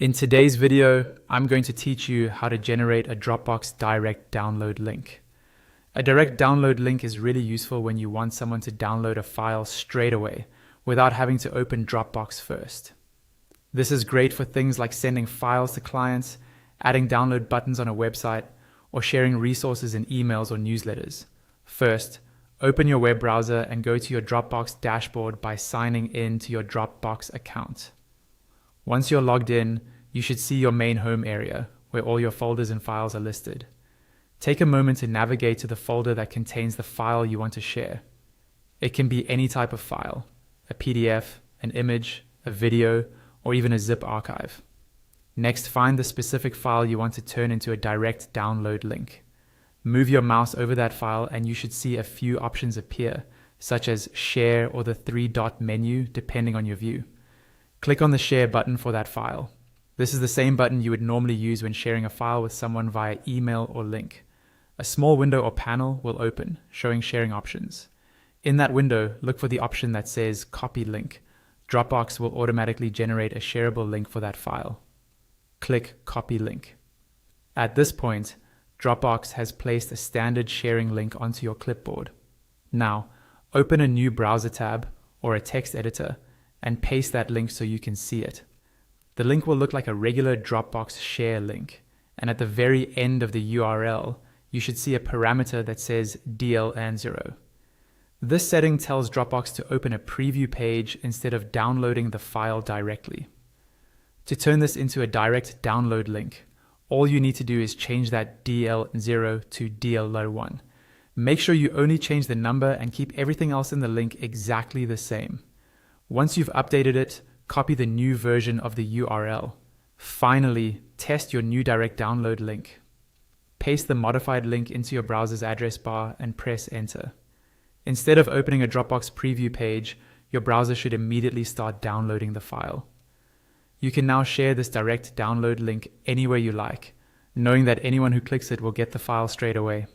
In today's video, I'm going to teach you how to generate a Dropbox direct download link. A direct download link is really useful when you want someone to download a file straight away without having to open Dropbox first. This is great for things like sending files to clients, adding download buttons on a website, or sharing resources in emails or newsletters. First, open your web browser and go to your Dropbox dashboard by signing in to your Dropbox account. Once you're logged in, you should see your main home area, where all your folders and files are listed. Take a moment to navigate to the folder that contains the file you want to share. It can be any type of file, a PDF, an image, a video, or even a zip archive. Next, find the specific file you want to turn into a direct download link. Move your mouse over that file and you should see a few options appear, such as share or the three-dot menu, depending on your view. Click on the share button for that file. This is the same button you would normally use when sharing a file with someone via email or link. A small window or panel will open, showing sharing options. In that window, look for the option that says Copy Link. Dropbox will automatically generate a shareable link for that file. Click Copy Link. At this point, Dropbox has placed a standard sharing link onto your clipboard. Now, open a new browser tab or a text editor and paste that link so you can see it. The link will look like a regular Dropbox share link, and at the very end of the URL, you should see a parameter that says DLN0. This setting tells Dropbox to open a preview page instead of downloading the file directly. To turn this into a direct download link, all you need to do is change that DL0 to DL1. Make sure you only change the number and keep everything else in the link exactly the same. Once you've updated it, copy the new version of the URL. Finally, test your new direct download link. Paste the modified link into your browser's address bar and press enter. Instead of opening a Dropbox preview page, your browser should immediately start downloading the file. You can now share this direct download link anywhere you like, knowing that anyone who clicks it will get the file straight away.